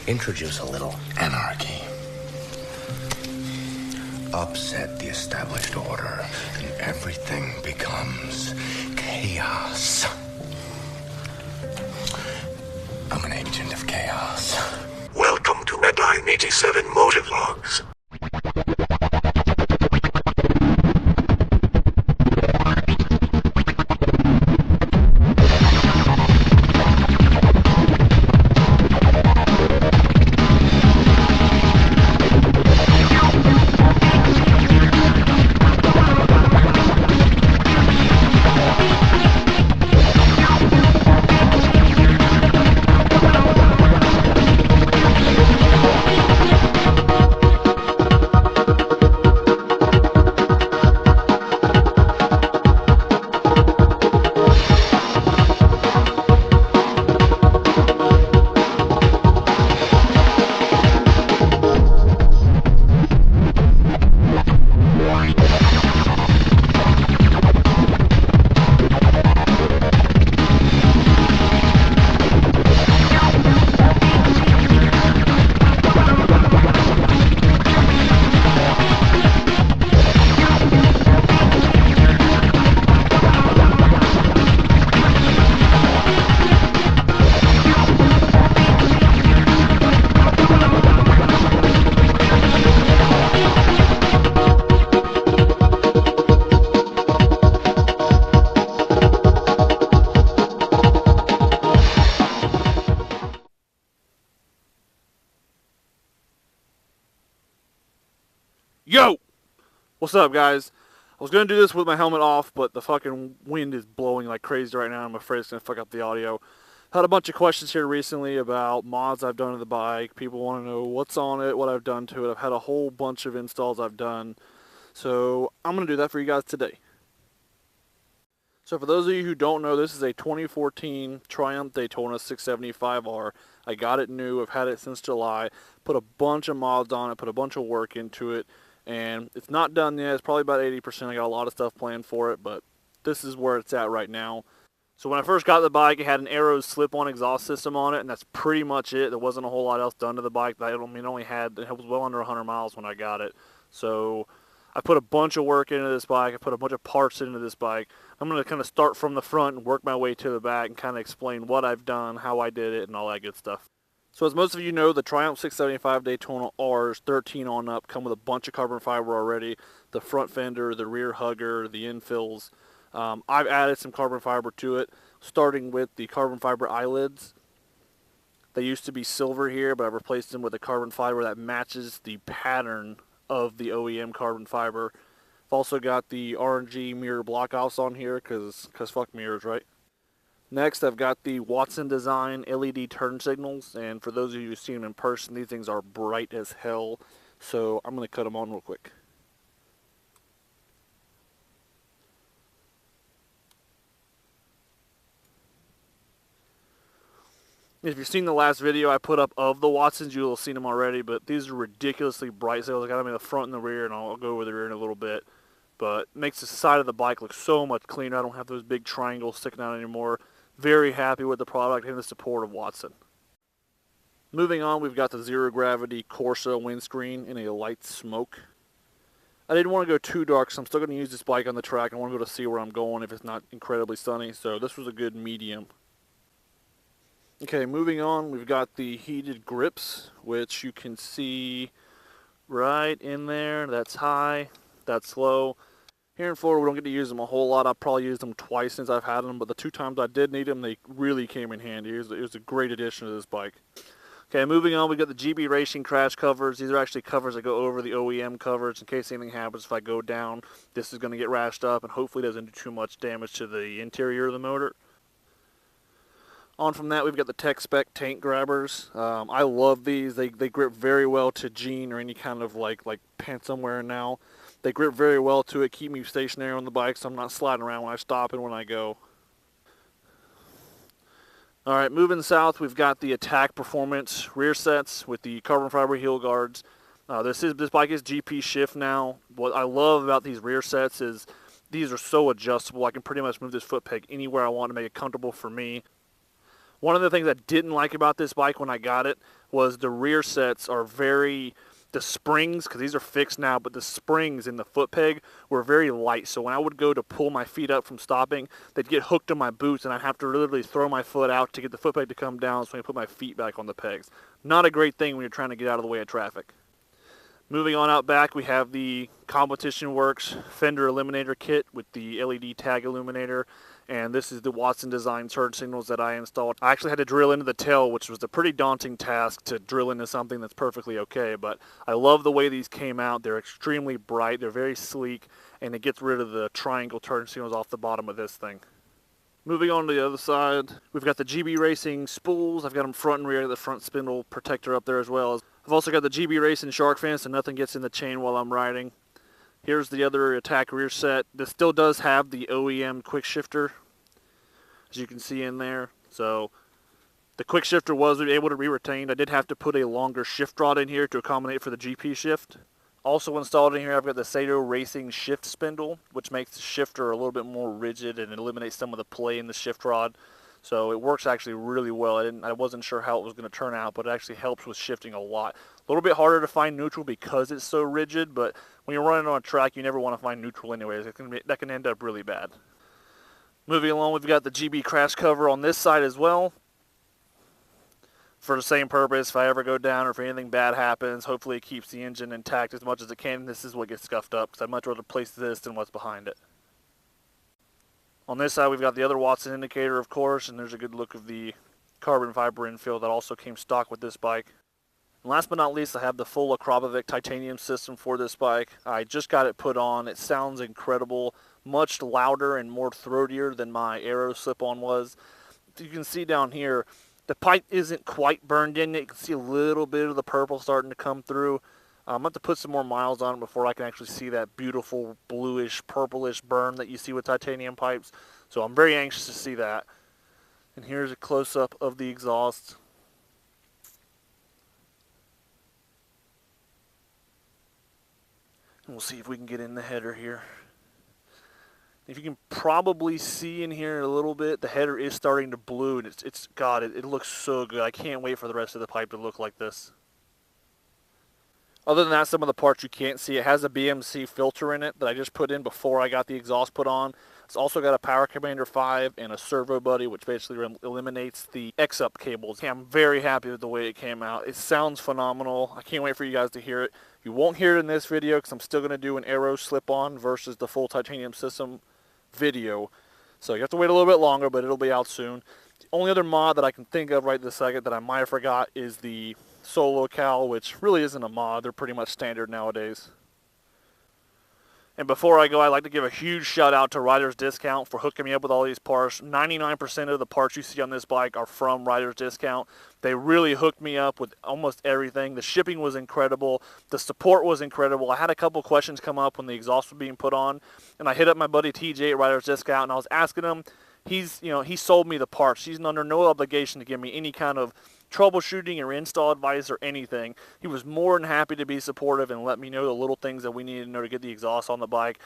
Introduce a little anarchy. Upset the established order, and everything becomes chaos. I'm an agent of chaos. Welcome to Medline 87 Motovlogs. Yo! What's up, guys? I was going to do this with my helmet off, but the fucking wind is blowing like crazy right now. I'm afraid it's going to fuck up the audio. Had a bunch of questions here recently about mods I've done to the bike. People want to know what's on it, what I've done to it. I've had a whole bunch of installs I've done. So I'm going to do that for you guys today. So for those of you who don't know, this is a 2014 Triumph Daytona 675R. I got it new. I've had it since July. Put a bunch of mods on it, put a bunch of work into it. And it's not done yet. It's probably about 80%. I got a lot of stuff planned for it, but this is where it's at right now. So when I first got the bike, it had an Arrows slip-on exhaust system on it, and that's pretty much it. There wasn't a whole lot else done to the bike. It was well under 100 miles when I got it. So I put a bunch of work into this bike. I put a bunch of parts into this bike. I'm going to kind of start from the front and work my way to the back and kind of explain what I've done, how I did it, and all that good stuff. So as most of you know, the Triumph 675 Daytona R's 13 on up come with a bunch of carbon fiber already. The front fender, the rear hugger, the infills. I've added some carbon fiber to it, starting with the carbon fiber eyelids. They used to be silver here, but I've replaced them with a carbon fiber that matches the pattern of the OEM carbon fiber. I've also got the R&G Mirror Block on here, because fuck mirrors, right? Next, I've got the Watsen design LED turn signals, and for those of you who've seen them in person, these things are bright as hell, so I'm going to cut them on real quick. If you've seen the last video I put up of the Watsens, you'll have seen them already, but these are ridiculously bright. So I got them in the front and the rear, and I'll go over the rear in a little bit. But it makes the side of the bike look so much cleaner. I don't have those big triangles sticking out anymore. Very happy with the product and the support of Watsen. Moving on, we've got the Zero Gravity Corsa windscreen in a light smoke. I didn't want to go too dark, so I'm still going to use this bike on the track. I want to go to see where I'm going if it's not incredibly sunny, so this was a good medium. Okay, moving on, we've got the heated grips, which you can see right in there. That's high, that's low. Here in Florida, we don't get to use them a whole lot. I've probably used them twice since I've had them, but the two times I did need them, they really came in handy. It was a great addition to this bike. Okay, moving on, we've got the GB Racing crash covers. These are actually covers that go over the OEM covers in case anything happens. If I go down, this is going to get rashed up and hopefully doesn't do too much damage to the interior of the motor. On from that, we've got the Tech Spec tank grabbers. I love these. They grip very well to jean or any kind of like pants I'm wearing now. They grip very well to it, keep me stationary on the bike so I'm not sliding around when I stop and when I go. Alright, moving south, we've got the Attack Performance rear sets with the carbon fiber heel guards. This bike is GPshift now. What I love about these rear sets is these are so adjustable. I can pretty much move this foot peg anywhere I want to make it comfortable for me. One of the things I didn't like about this bike when I got it was the rear sets are the springs, because these are fixed now, but the springs in the foot peg were very light. So when I would go to pull my feet up from stopping, they'd get hooked on my boots, and I'd have to literally throw my foot out to get the foot peg to come down so I can put my feet back on the pegs. Not a great thing when you're trying to get out of the way of traffic. Moving on out back, we have the Competition Works Fender Eliminator kit with the LED tag illuminator. And this is the Watsen design turn signals that I installed. I actually had to drill into the tail, which was a pretty daunting task to drill into something that's perfectly okay. But I love the way these came out. They're extremely bright, they're very sleek, and it gets rid of the triangle turn signals off the bottom of this thing. Moving on to the other side, we've got the GB Racing spools. I've got them front and rear, the front spindle protector up there as well. I've also got the GB Racing shark fin, so nothing gets in the chain while I'm riding. Here's the other attack rear set. This still does have the OEM quick shifter, as you can see in there. So the quick shifter was able to be retained. I did have to put a longer shift rod in here to accommodate for the GPshift. Also installed in here, I've got the Zato Racing shift spindle, which makes the shifter a little bit more rigid and eliminates some of the play in the shift rod. So it works actually really well. I wasn't sure how it was going to turn out, but it actually helps with shifting a lot. A little bit harder to find neutral because it's so rigid, but when you're running on a track, you never want to find neutral anyways. That can end up really bad. Moving along, we've got the GB crash cover on this side as well. For the same purpose, if I ever go down or if anything bad happens, hopefully it keeps the engine intact as much as it can. This is what gets scuffed up, because I'd much rather place this than what's behind it. On this side, we've got the other Watsen indicator, of course, and there's a good look of the carbon fiber infill that also came stock with this bike. And last but not least, I have the full Akrapovic titanium system for this bike. I just got it put on. It sounds incredible, much louder and more throatier than my Aero slip-on was. You can see down here, the pipe isn't quite burned in. You can see a little bit of the purple starting to come through. I'm going to have to put some more miles on it before I can actually see that beautiful bluish, purplish burn that you see with titanium pipes. So I'm very anxious to see that. And here's a close-up of the exhaust. And we'll see if we can get in the header here. If you can probably see in here a little bit, the header is starting to blue, and it looks so good. I can't wait for the rest of the pipe to look like this. Other than that, some of the parts you can't see. It has a BMC filter in it that I just put in before I got the exhaust put on. It's also got a Power Commander 5 and a Servo Buddy, which basically eliminates the X-up cables. I'm very happy with the way it came out. It sounds phenomenal. I can't wait for you guys to hear it. You won't hear it in this video because I'm still going to do an Aero slip-on versus the full titanium system video. So you have to wait a little bit longer, but it'll be out soon. The only other mod that I can think of right this second that I might have forgot is the Solo Cowl, which really isn't a mod. They're pretty much standard nowadays. And before I go, I'd like to give a huge shout out to Riders Discount for hooking me up with all these parts. 99% of the parts you see on this bike are from Riders Discount. They really hooked me up with almost everything. The shipping was incredible. The support was incredible. I had a couple questions come up when the exhaust was being put on, and I hit up my buddy TJ at Riders Discount, and I was asking him. He sold me the parts. He's under no obligation to give me any kind of troubleshooting or install advice or anything. He was more than happy to be supportive and let me know the little things that we needed to know to get the exhaust on the bike.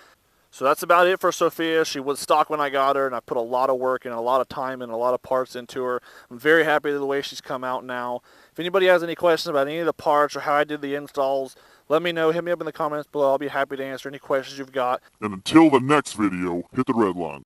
So that's about it for Sophia. She was stock when I got her, and I put a lot of work and a lot of time and a lot of parts into her. I'm very happy with the way she's come out now. If anybody has any questions about any of the parts or how I did the installs, let me know. Hit me up in the comments below. I'll be happy to answer any questions you've got. And until the next video, hit the red line.